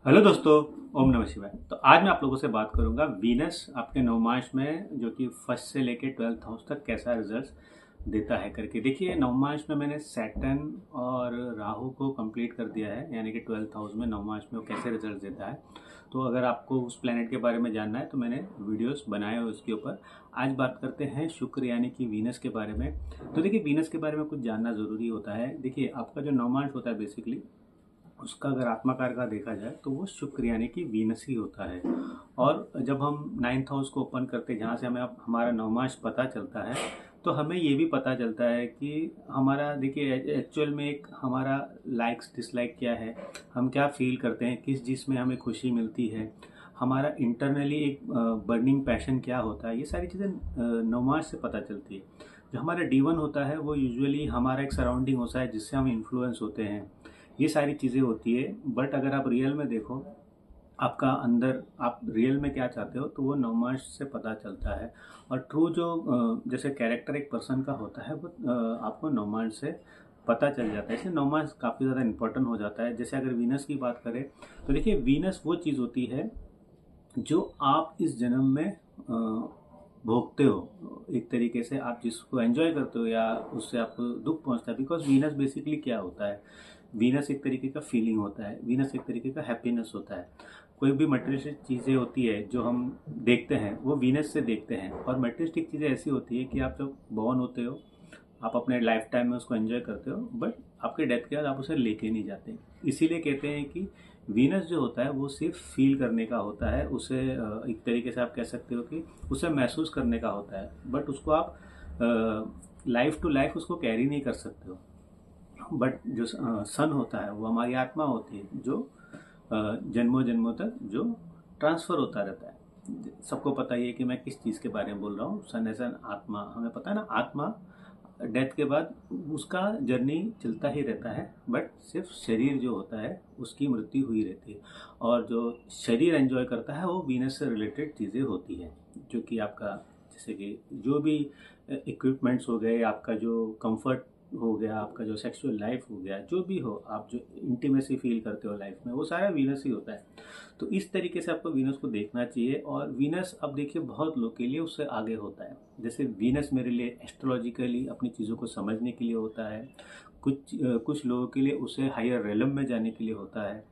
Hello दोस्तों। ओम नमः शिवाय। तो आज मैं आप लोगों से बात करूंगा वीनस आपके नवमांश में जो कि फर्स्ट से लेके 12th हाउस तक कैसा रिजल्ट देता है करके। देखिए, नवमांश में मैंने सैटर्न और राहु को कंप्लीट कर दिया है, यानी कि 12th हाउस में नवमांश में वो कैसे रिजल्ट देता है। तो अगर आपको उस प्लेनेट के बारे में जानना है तो मैंने वीडियोस बनाए हुए उसके ऊपर। आज बात करते हैं शुक्र यानी कि वीनस के बारे में। तो देखिए, वीनस के बारे में कुछ जानना ज़रूरी होता है। देखिए, आपका जो नवमांश होता है बेसिकली उसका अगर आत्माकार का देखा जाए तो वो शुक्र यानी कि वीनस ही होता है। और जब हम नाइन्थ हाउस को ओपन करते हैं, जहाँ से हमें अब हमारा नवमांश पता चलता है, तो हमें ये भी पता चलता है कि हमारा, देखिए, एक्चुअल में एक हमारा लाइक्स डिसलाइक क्या है, हम क्या फील करते हैं, किस चीज़ में हमें खुशी मिलती है, हमारा इंटरनली एक बर्निंग पैशन क्या होता है, ये सारी चीज़ें नवमांश से पता चलती है। जो हमारा D1 होता है वो यूजुअली हमारा एक सराउंडिंग होता है जिससे हम इन्फ्लुएंस होते हैं, ये सारी चीज़ें होती है। बट अगर आप रियल में देखो, आपका अंदर आप रियल में क्या चाहते हो, तो वो नवमांश से पता चलता है। और ट्रू जो जैसे कैरेक्टर एक पर्सन का होता है वो आपको नवमांश से पता चल जाता है। इसलिए नवमांश काफ़ी ज़्यादा इंपॉर्टेंट हो जाता है। जैसे अगर वीनस की बात करें तो देखिए, वीनस वो चीज़ होती है जो आप इस जन्म में भोगते हो। एक तरीके से आप जिसको एंजॉय करते हो या उससे आपको दुख पहुंचता है। बिकॉज वीनस बेसिकली क्या होता है, वीनस एक तरीके का फीलिंग होता है, वीनस एक तरीके का हैप्पीनेस होता है। कोई भी मटेरियलिस्टिक चीज़ें होती है जो हम देखते हैं वो वीनस से देखते हैं। और मटेरियलिस्टिक चीज़ें ऐसी होती है कि आप जब बॉर्न होते हो, आप अपने लाइफ टाइम में उसको एंजॉय करते हो, बट आपके डेथ के बाद आप उसे लेके नहीं जाते। इसीलिए कहते हैं कि वीनस जो होता है वो सिर्फ फील करने का होता है, उसे एक तरीके से आप कह सकते हो कि उसे महसूस करने का होता है, बट उसको आप लाइफ टू लाइफ उसको कैरी नहीं कर सकते हो। बट जो सन होता है वो हमारी आत्मा होती है, जो जन्मों जन्मों तक जो ट्रांसफ़र होता रहता है। सबको पता ही है कि मैं किस चीज़ के बारे में बोल रहा हूँ। सन एज एन आत्मा, हमें पता है ना, आत्मा डेथ के बाद उसका जर्नी चलता ही रहता है, बट सिर्फ शरीर जो होता है उसकी मृत्यु हुई रहती है। और जो शरीर एंजॉय करता है वो वीनस से रिलेटेड चीज़ें होती हैं, जो कि आपका, जैसे कि जो भी इक्विपमेंट्स हो गए, आपका जो कंफर्ट हो गया, आपका जो सेक्सुअल लाइफ हो गया, जो भी हो, आप जो इंटीमेसी फील करते हो लाइफ में, वो सारा वीनस ही होता है। तो इस तरीके से आपको वीनस को देखना चाहिए। और वीनस, अब देखिए, बहुत लोग के लिए उससे आगे होता है। जैसे वीनस मेरे लिए एस्ट्रोलॉजिकली अपनी चीज़ों को समझने के लिए होता है। कुछ लोगों के लिए उसे हायर रेलम में जाने के लिए होता है,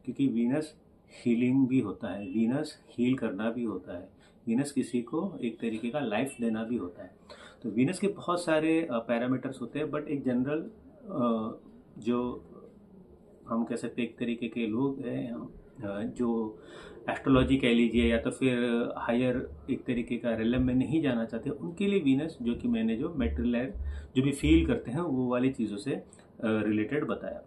क्योंकि वीनस हीलिंग भी होता है, वीनस हील करना भी होता है, वीनस किसी को एक तरीके का लाइफ देना भी होता है। तो वीनस के बहुत सारे पैरामीटर्स होते हैं, बट एक जनरल जो हम कह सकते हैं, एक तरीके के लोग हैं जो एस्ट्रोलॉजी कह लीजिए या तो फिर हायर एक तरीके का रिलम में नहीं जाना चाहते, उनके लिए वीनस, जो कि मैंने जो मेटेरियल जो भी फील करते हैं वो वाली चीज़ों से रिलेटेड बताया।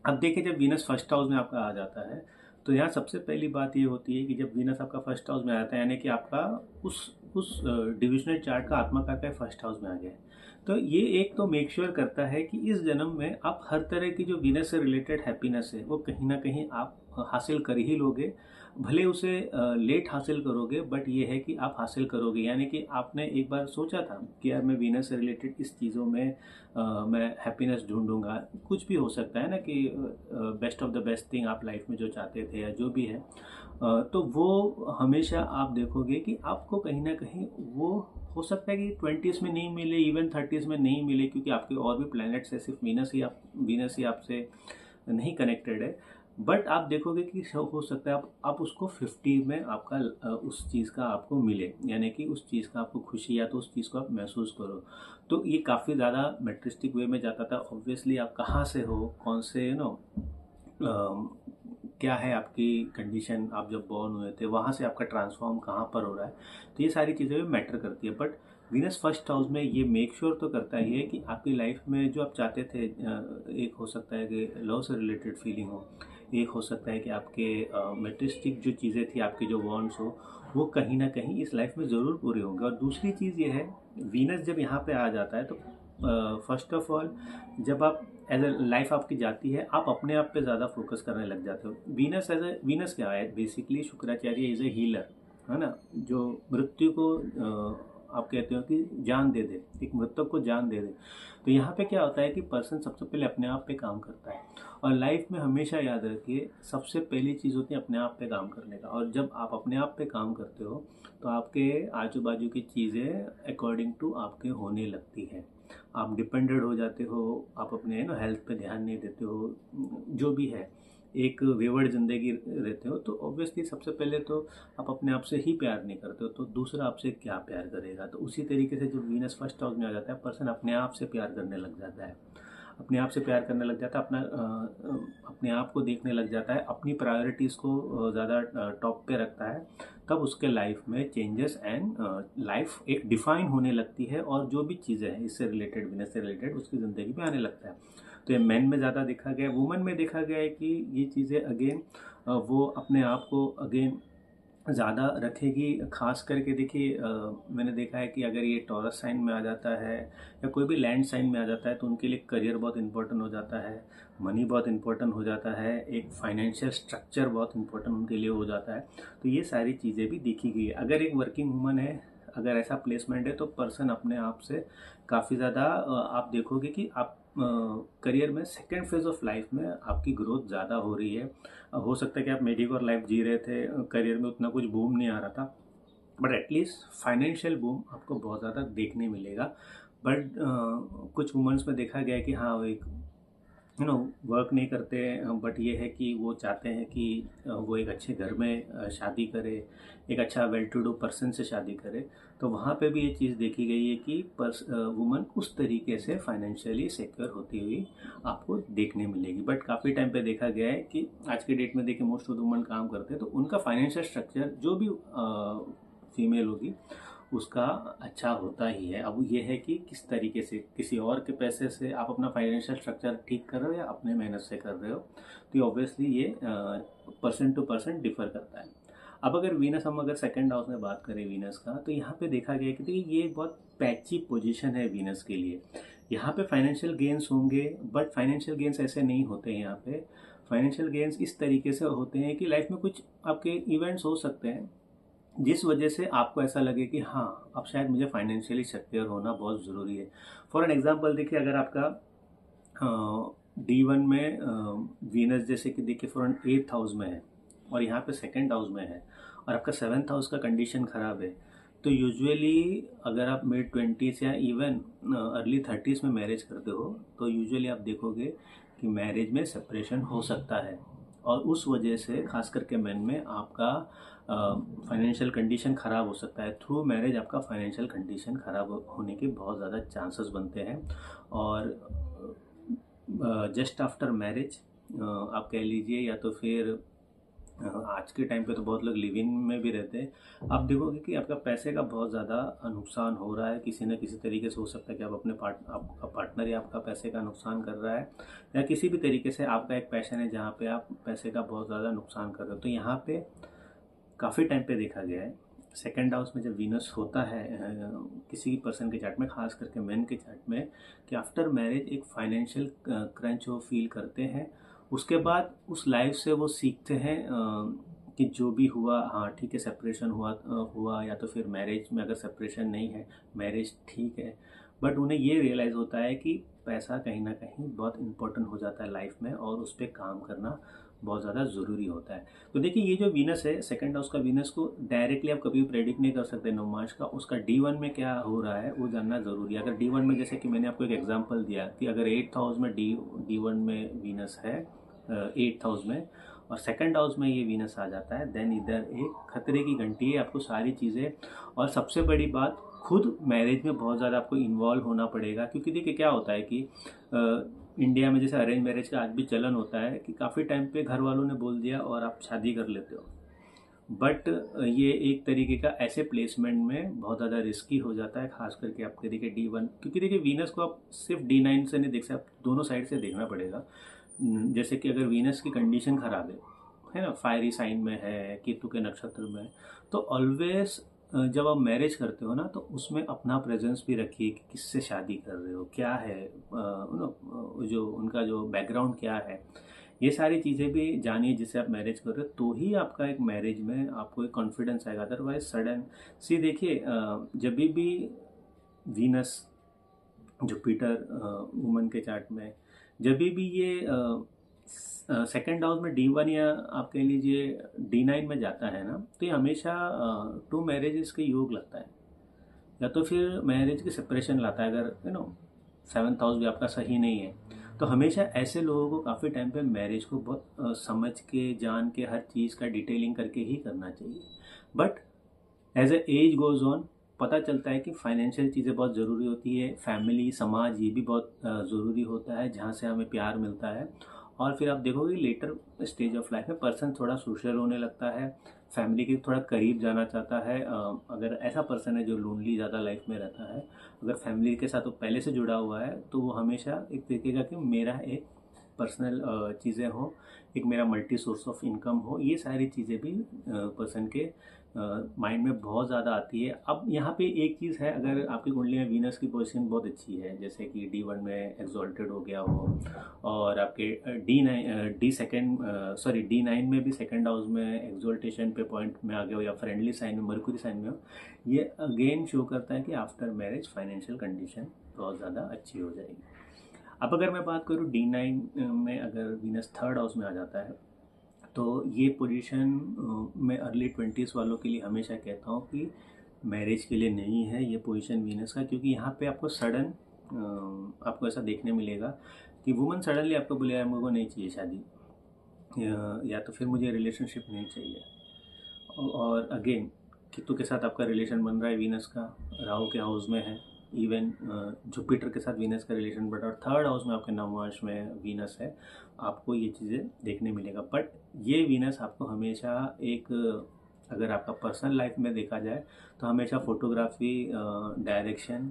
अब देखिए, जब वीनस फर्स्ट हाउस में आपका आ जाता है तो यहाँ सबसे पहली बात ये होती है कि जब वीनस आपका फर्स्ट हाउस में आता है, यानी कि आपका उस डिविजनल चार्ट का आत्मा का फर्स्ट हाउस में आ गया है। तो ये एक तो मेक श्योर करता है कि इस जन्म में आप हर तरह की जो वीनस से रिलेटेड हैप्पीनेस है वो कहीं ना कहीं आप हासिल कर ही लोगे। भले उसे लेट हासिल करोगे, बट ये है कि आप हासिल करोगे। यानी कि आपने एक बार सोचा था कि यार मैं वीनस से रिलेटेड इस चीज़ों में मैं हैप्पीनेस ढूंढूंगा। कुछ भी हो सकता है ना, कि best of the best thing आप लाइफ में जो चाहते थे या जो भी है, तो वो हमेशा आप देखोगे कि आपको कहीं ना कहीं वो हो सकता है कि 20s में नहीं मिले, इवन 30s में नहीं मिले, क्योंकि आपके और भी प्लैनेट्स है, सिर्फ वीनस ही आपसे नहीं कनेक्टेड है। बट आप देखोगे कि हो सकता है आप उसको 50 में आपका उस चीज़ का आपको मिले, यानी कि उस चीज़ का आपको खुशी या तो उस चीज़ को आप महसूस करो। तो ये काफ़ी ज़्यादा मेट्रिस्टिक वे में जाता था। ऑब्वियसली आप कहाँ से हो, कौन से क्या है आपकी कंडीशन, आप जब बॉर्न हुए थे वहाँ से आपका ट्रांसफॉर्म कहाँ पर हो रहा है, तो ये सारी चीज़ें मैटर करती है। बट वीनस फर्स्ट हाउस में ये मेक श्योर तो करता ही है कि आपकी लाइफ में जो आप चाहते थे, एक हो सकता है कि लव से रिलेटेड फीलिंग हो, एक हो सकता है कि आपके मेटेरियलिस्टिक जो चीज़ें थी, आपके जो वॉन्ट्स हो, वो कहीं ना कहीं इस लाइफ में ज़रूर पूरे होंगे। और दूसरी चीज़ ये है, वीनस जब यहाँ पे आ जाता है तो फर्स्ट ऑफ ऑल, जब आप एज ए लाइफ आपकी जाती है, आप अपने आप पे ज़्यादा फोकस करने लग जाते हो। वीनस क्या है, basically Shukracharya is a healer, है ना, जो मृत्यु को आप कहते हो कि जान दे दे, एक मृतक को जान दे दे। तो यहाँ पे क्या होता है कि पर्सन सबसे पहले अपने आप पे काम करता है। और लाइफ में हमेशा याद रखिए, सबसे पहली चीज़ होती है अपने आप पे काम करने का। और जब आप अपने आप पे काम करते हो तो आपके आजू बाजू की चीज़ें अकॉर्डिंग टू आपके होने लगती है। आप डिपेंडेंट हो जाते हो, आप अपने ना हेल्थ पे ध्यान नहीं देते हो, जो भी है, एक वेवर्ड ज़िंदगी रहते हो। तो ऑब्वियसली सबसे पहले तो आप अपने आप से ही प्यार नहीं करते हो, तो दूसरा आपसे क्या प्यार करेगा। तो उसी तरीके से जब वीनस फर्स्ट हाउस में आ जाता है, पर्सन अपने आप से प्यार करने लग जाता है, अपने आप से प्यार करने लग जाता है, अपने आप को देखने लग जाता है, अपनी प्रायोरिटीज़ को ज़्यादा टॉप पे रखता है। तब उसके लाइफ में चेंजेस एंड लाइफ एक डिफाइन होने लगती है, और जो भी चीज़ें हैं इससे रिलेटेड, बिजनेस से रिलेटेड, उसकी ज़िंदगी में आने लगता है। तो ये मैन में ज़्यादा देखा गया है। वुमन में देखा गया है कि ये चीज़ें अगेन वो अपने आप को अगेन ज़्यादा रखेगी। खास करके देखिए, मैंने देखा है कि अगर ये टॉरस साइन में आ जाता है या कोई भी लैंड साइन में आ जाता है, तो उनके लिए करियर बहुत इंपॉर्टेंट हो जाता है, मनी बहुत इंपॉर्टेंट हो जाता है, एक फाइनेंशियल स्ट्रक्चर बहुत इंपॉर्टेंट उनके लिए हो जाता है। तो ये सारी चीज़ें भी देखी गई है। अगर एक वर्किंग वूमन है, अगर ऐसा प्लेसमेंट है, तो पर्सन अपने आप से काफ़ी ज़्यादा आप देखोगे कि आप करियर में सेकेंड फेज ऑफ लाइफ में आपकी ग्रोथ ज़्यादा हो रही है। हो सकता है कि आप मेडिकोर लाइफ जी रहे थे, करियर में उतना कुछ बूम नहीं आ रहा था, बट एटलीस्ट फाइनेंशियल बूम आपको बहुत ज़्यादा देखने मिलेगा। बट कुछ वुमेंस में देखा गया है कि हाँ, वो एक वर्क नहीं करते, बट ये है कि वो चाहते हैं कि वो एक अच्छे घर में शादी करे, एक अच्छा वेल टू डू पर्सन से शादी करे। तो वहाँ पे भी ये चीज़ देखी गई है कि वुमन उस तरीके से फाइनेंशियली सिक्योर होती हुई आपको देखने मिलेगी। बट काफ़ी टाइम पे देखा गया है कि आज के डेट में देखिए मोस्ट ऑफ वुमन काम करते हैं, तो उनका फाइनेंशियल स्ट्रक्चर जो भी फीमेल होगी उसका अच्छा होता ही है। अब ये है कि किस तरीके से, किसी और के पैसे से आप अपना फाइनेंशियल स्ट्रक्चर ठीक कर रहे हो या अपने मेहनत से कर रहे हो, तो ऑब्वियसली ये पर्सन टू पर्सन डिफर करता है। अब अगर वीनस, हम अगर सेकंड हाउस में बात करें वीनस का, तो यहाँ पे देखा गया कि देखिए ये बहुत पैची पोजीशन है वीनस के लिए। यहाँ पे फाइनेंशियल गेन्स होंगे, बट फाइनेंशियल गेन्स ऐसे नहीं होते हैं। यहाँ पे फाइनेंशियल गेन्स इस तरीके से होते हैं कि लाइफ में कुछ आपके इवेंट्स हो सकते हैं जिस वजह से आपको ऐसा लगे कि हाँ, अब शायद मुझे फाइनेंशियली सिक्योर होना बहुत ज़रूरी है। फॉर एन एग्जांपल देखिए, अगर आपका D1 में वीनस जैसे कि देखिए फॉर एन 8th हाउस में है, और यहाँ पे सेकंड हाउस में है, और आपका 7th हाउस का कंडीशन ख़राब है, तो यूजुअली अगर आप मिड 20s या इवन अर्ली 30s में मैरिज करते हो, तो यूजुअली आप देखोगे कि मैरिज में सेपरेशन हो सकता है। और उस वजह से खास करके मेन में आपका फाइनेंशियल कंडीशन ख़राब हो सकता है। थ्रू मैरिज आपका फाइनेंशियल कंडीशन ख़राब होने के बहुत ज़्यादा चांसेस बनते हैं। और जस्ट आफ्टर मैरिज आप कह लीजिए, या तो फिर आज के टाइम पे तो बहुत लोग लिव इन में भी रहते हैं, आप देखोगे कि आपका पैसे का बहुत ज़्यादा नुकसान हो रहा है। किसी न किसी तरीके से हो सकता है कि आप अपने आपका पार्टनर ही आपका पैसे का नुकसान कर रहा है, या किसी भी तरीके से आपका एक पैशन है जहाँ पे आप पैसे का बहुत ज़्यादा नुकसान कर रहे हो। तो यहाँ पे काफ़ी टाइम पे देखा गया है, सेकेंड हाउस में जब वीनस होता है किसी पर्सन के चार्ट में, खास करके मेन के चार्ट में, कि आफ्टर मैरिज एक फाइनेंशियल क्रंच वो फील करते हैं। उसके बाद उस लाइफ से वो सीखते हैं कि जो भी हुआ, हाँ ठीक है, सेपरेशन हुआ या तो फिर मैरिज में अगर सेपरेशन नहीं है, मैरिज ठीक है, बट उन्हें ये रियलाइज़ होता है कि पैसा कहीं ना कहीं बहुत इंपॉर्टेंट हो जाता है लाइफ में, और उस पर काम करना बहुत ज़्यादा ज़रूरी होता है। तो देखिए, ये जो वीनस है, सेकंड हाउस का वीनस को डायरेक्टली आप कभी प्रेडिक्ट नहीं कर सकते नवमास का। उसका D1 में क्या हो रहा है वो जानना ज़रूरी है। अगर D1 में, जैसे कि मैंने आपको एक एग्जांपल दिया कि अगर 8th हाउस में D1 में वीनस है, 8th हाउस में, और सेकंड हाउस में ये वीनस आ जाता है, देन इधर एक खतरे की घंटी है। आपको सारी चीज़ें, और सबसे बड़ी बात, खुद मैरिज में बहुत ज़्यादा आपको इन्वॉल्व होना पड़ेगा। क्योंकि देखिए क्या होता है कि इंडिया में जैसे अरेंज मैरिज का आज भी चलन होता है कि काफ़ी टाइम पे घर वालों ने बोल दिया और आप शादी कर लेते हो, बट ये एक तरीके का ऐसे प्लेसमेंट में बहुत ज़्यादा रिस्की हो जाता है। खास करके आपके देखिए D1, क्योंकि देखिए वीनस को आप सिर्फ D9 से नहीं देख सकते, आप दोनों साइड से देखना पड़ेगा। जैसे कि अगर वीनस की कंडीशन ख़राब है ना, फायरी साइन में है, केतु के नक्षत्र में, तो ऑलवेज जब आप मैरिज करते हो ना, तो उसमें अपना प्रेजेंस भी रखिए कि किससे शादी कर रहे हो, क्या है जो उनका जो बैकग्राउंड क्या है, ये सारी चीज़ें भी जानिए जिससे आप मैरिज कर रहे हो, तो ही आपका एक मैरिज में आपको एक कॉन्फिडेंस आएगा। अदरवाइज सडन सी देखिए, जब भी वीनस जुपिटर वुमन के चार्ट में जब भी ये सेकेंड हाउस में D1 या आप कह लीजिए D9 में जाता है ना, तो ये हमेशा टू मैरिजेस के योग लगता है, या तो फिर मैरिज की सेपरेशन लाता है। अगर सेवन्थ हाउस भी आपका सही नहीं है, तो हमेशा ऐसे लोगों को काफ़ी टाइम पे मैरिज को बहुत समझ के जान के हर चीज़ का डिटेलिंग करके ही करना चाहिए। But as a age goes on पता चलता है कि फाइनेंशियल चीज़ें बहुत ज़रूरी होती है, फैमिली समाज ये भी बहुत ज़रूरी होता है, जहाँ से हमें प्यार मिलता है। और फिर आप देखोगे लेटर स्टेज ऑफ लाइफ में पर्सन थोड़ा सोशल होने लगता है, फैमिली के थोड़ा करीब जाना चाहता है। अगर ऐसा पर्सन है जो लोनली ज़्यादा लाइफ में रहता है, अगर फैमिली के साथ वो पहले से जुड़ा हुआ है, तो वो हमेशा एक देखेगा कि मेरा एक पर्सनल चीज़ें हो, एक मेरा मल्टी सोर्स ऑफ इनकम हो। ये सारी चीज़ें भी पर्सन के माइंड में बहुत ज़्यादा आती है। अब यहाँ पे एक चीज़ है, अगर आपकी कुंडली में वीनस की पोजीशन बहुत अच्छी है, जैसे कि D1 में एक्सॉल्टेड हो गया हो, और आपके D9 में भी सेकंड हाउस में एक्सॉल्टेशन पे पॉइंट में आ गया हो, या फ्रेंडली साइन में, मरकुरी साइन में हो, ये अगेन शो करता है कि आफ्टर मैरिज फाइनेंशियल कंडीशन बहुत ज़्यादा अच्छी हो जाएगी। अब अगर मैं बात करूँ D9 में अगर वीनस थर्ड हाउस में आ जाता है, तो ये पोजीशन मैं अर्ली 20s वालों के लिए हमेशा कहता हूँ कि मैरिज के लिए नहीं है ये पोजीशन वीनस का, क्योंकि यहाँ पे आपको सडन आपको ऐसा देखने मिलेगा कि वुमन सडनली आपको बोले यार मुझे नहीं चाहिए शादी, या तो फिर मुझे रिलेशनशिप नहीं चाहिए। और अगेन कितु के साथ आपका रिलेशन बन रहा है वीनस का, राहु के हाउस में है, इवन जुपिटर के साथ वीनस का रिलेशन बढ़ रहा है, और थर्ड हाउस में आपके नवमांश में वीनस है, आपको ये चीज़ें देखने मिलेगा। बट ये वीनस आपको हमेशा एक, अगर आपका पर्सनल लाइफ में देखा जाए तो हमेशा फोटोग्राफी, डायरेक्शन,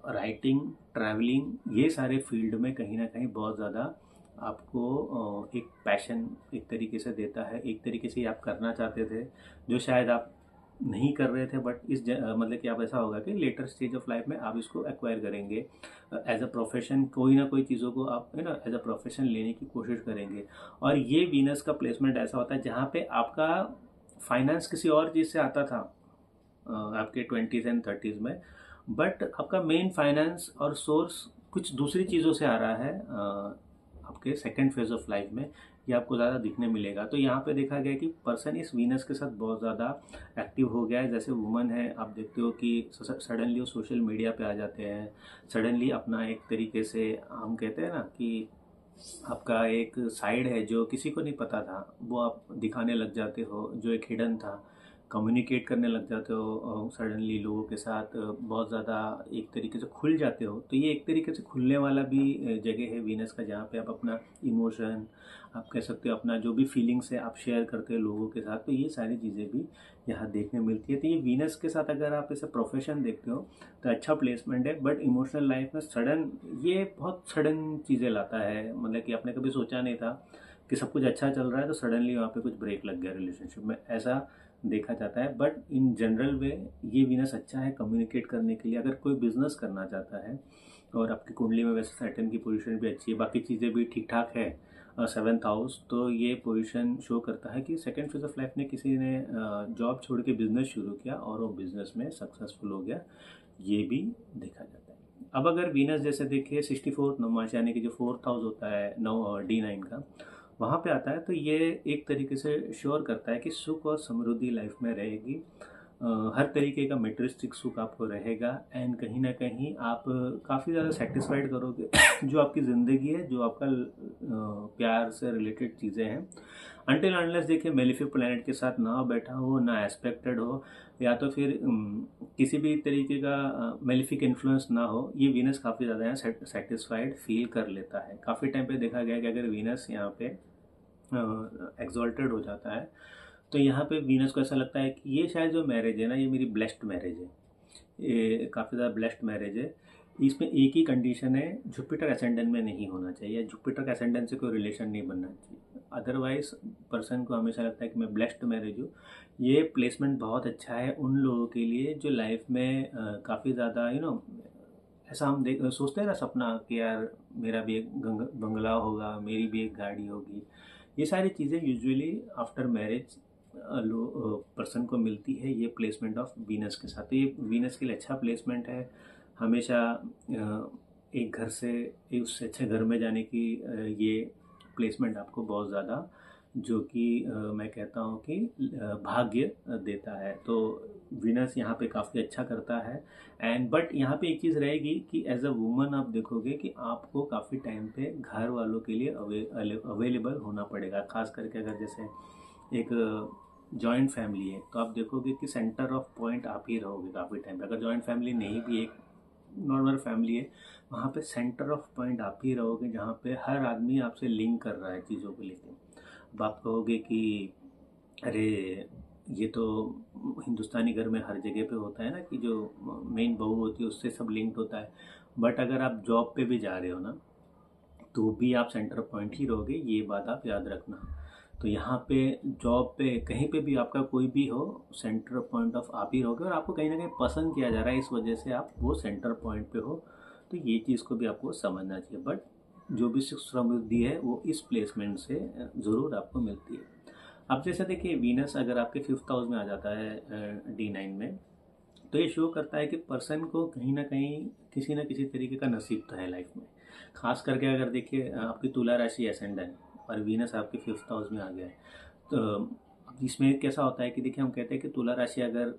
राइटिंग, ट्रैवलिंग, ये सारे फील्ड में कहीं ना कहीं बहुत ज़्यादा आपको एक पैशन एक तरीके से देता है। एक तरीके से आप करना चाहते थे जो शायद आप नहीं कर रहे थे, बट मतलब कि आप ऐसा होगा कि लेटर स्टेज ऑफ लाइफ में आप इसको एक्वायर करेंगे एज अ प्रोफेशन, कोई ना कोई चीज़ों को आप एज अ प्रोफेशन लेने की कोशिश करेंगे। और ये वीनस का प्लेसमेंट ऐसा होता है जहाँ पे आपका फाइनेंस किसी और चीज़ से आता था आपके 20s एंड 30s में, बट आपका मेन फाइनेंस और सोर्स कुछ दूसरी चीज़ों से आ रहा है आपके सेकेंड फेज ऑफ लाइफ में, ये आपको ज़्यादा दिखने मिलेगा। तो यहाँ पे देखा गया कि पर्सन इस वीनस के साथ बहुत ज़्यादा एक्टिव हो गया है। जैसे वुमन है, आप देखते हो कि सडनली वो सोशल मीडिया पे आ जाते हैं, सडनली अपना एक तरीके से हम कहते हैं ना कि आपका एक साइड है जो किसी को नहीं पता था, वो आप दिखाने लग जाते हो, जो एक हिडन था, कम्युनिकेट करने लग जाते हो सडनली लोगों के साथ, बहुत ज़्यादा एक तरीके से खुल जाते हो। तो ये एक तरीके से खुलने वाला भी जगह है वीनस का, जहाँ पे आप अपना इमोशन, आप कह सकते हो अपना जो भी फीलिंग्स है आप शेयर करते हो लोगों के साथ। तो ये सारी चीज़ें भी यहाँ देखने मिलती है। तो ये वीनस के साथ अगर आप इसे प्रोफेशन देखते हो तो अच्छा प्लेसमेंट है, बट इमोशनल लाइफ में सडन, ये बहुत सडन चीज़ें लाता है। मतलब कि आपने कभी सोचा नहीं था कि सब कुछ अच्छा चल रहा है तो सडनली वहाँ पे कुछ ब्रेक लग गया रिलेशनशिप में, ऐसा देखा जाता है। बट इन जनरल वे ये वीनस अच्छा है कम्युनिकेट करने के लिए। अगर कोई बिजनेस करना चाहता है और आपकी कुंडली में वैसे सैटर्न की पोजीशन भी अच्छी है, बाकी चीज़ें भी ठीक ठाक है, सेवन्थ हाउस, तो ये पोजीशन शो करता है कि सेकंड फेज ऑफ लाइफ में किसी ने जॉब छोड़ के बिजनेस शुरू किया और वो बिजनेस में सक्सेसफुल हो गया, ये भी देखा जाता है। अब अगर वीनस जैसे देखिए 64th नवमांश, यानी कि जो फोर्थ हाउस होता है D9 का, वहाँ पे आता है, तो ये एक तरीके से श्योर करता है कि सुख और समृद्धि लाइफ में रहेगी। हर तरीके का मेटेरियलिस्टिक सुख आपको रहेगा, एंड कहीं ना कहीं आप काफ़ी ज़्यादा सेटिस्फाइड करोगे जो आपकी ज़िंदगी है, जो आपका प्यार से रिलेटेड चीज़ें हैं। अनटिल अनलेस देखिए मेलिफिक प्लैनेट के साथ ना बैठा हो, ना एस्पेक्टेड हो, या तो फिर किसी भी तरीके का मेलिफिक इन्फ्लुएंस ना हो, ये वीनस काफ़ी ज़्यादा यहाँ सेटिस्फाइड फील कर लेता है। काफ़ी टाइम पे देखा गया कि अगर वीनस यहाँ पे एक्सॉल्टेड हो जाता है, तो यहाँ पे वीनस को ऐसा लगता है कि ये शायद जो मैरिज है ना, ये मेरी ब्लेस्ड मैरिज है, ये काफ़ी ज़्यादा ब्लेस्ड मैरिज है। इसमें एक ही कंडीशन है, जुपिटर असेंडेंट में नहीं होना चाहिए, जुपिटर असेंडेंट से कोई रिलेशन नहीं बनना चाहिए। अदरवाइज पर्सन को हमेशा लगता है कि मैं ब्लेस्ड मैरिज हूँ। ये प्लेसमेंट बहुत अच्छा है उन लोगों के लिए जो लाइफ में काफ़ी ज़्यादा ऐसा हम देख सोचते हैं ना सपना कि यार मेरा भी एक बंगला होगा, मेरी भी एक गाड़ी होगी। ये सारी चीज़ें यूजुअली आफ्टर मैरिज पर्सन को मिलती है, ये प्लेसमेंट ऑफ वीनस के साथ। तो ये वीनस के लिए अच्छा प्लेसमेंट है। हमेशा एक घर से उससे अच्छे घर में जाने की ये प्लेसमेंट आपको बहुत ज़्यादा जो कि मैं कहता हूँ कि भाग्य देता है। तो वीनस यहाँ पे काफ़ी अच्छा करता है। एंड बट यहाँ पे एक चीज़ रहेगी कि एज अ वुमन आप देखोगे कि आपको काफ़ी टाइम पे घर वालों के लिए अवेलेबल होना पड़ेगा। खास करके अगर जैसे एक जॉइंट फैमिली है तो आप देखोगे कि सेंटर ऑफ पॉइंट आप ही रहोगे काफ़ी टाइम पे। अगर जॉइंट फैमिली नहीं भी, एक नॉर्मल फैमिली है, वहाँ पे सेंटर ऑफ पॉइंट आप ही रहोगे, जहाँ पे हर आदमी आपसे लिंक कर रहा है चीज़ों को लेकर। अब आप कहोगे कि अरे ये तो हिंदुस्तानी घर में हर जगह पे होता है ना कि जो मेन बहू होती है उससे सब लिंक्ड होता है। बट अगर आप जॉब पे भी जा रहे हो ना तो भी आप सेंटर पॉइंट ही रहोगे, ये बात आप याद रखना। तो यहाँ पे जॉब पे कहीं पे भी आपका कोई भी हो, सेंटर पॉइंट ऑफ आप ही रहोगे और आपको कहीं ना कहीं पसंद किया जा रहा है, इस वजह से आप वो सेंटर पॉइंट पे हो। तो ये चीज़ को भी आपको समझना चाहिए। बट जो भी सुख समृद्धि है वो इस प्लेसमेंट से ज़रूर आपको मिलती है। अब जैसे देखिए वीनस अगर आपके 5th हाउस में आ जाता है D9 में, तो ये शो करता है कि पर्सन को कहीं ना किसी तरीके का नसीब तो है लाइफ में। खास करके अगर देखिए आपकी तुला राशि एसेंडेंट और वीनस आपके 5th हाउस में आ गया है, तो अब इसमें कैसा होता है कि देखिए हम कहते हैं कि तुला राशि अगर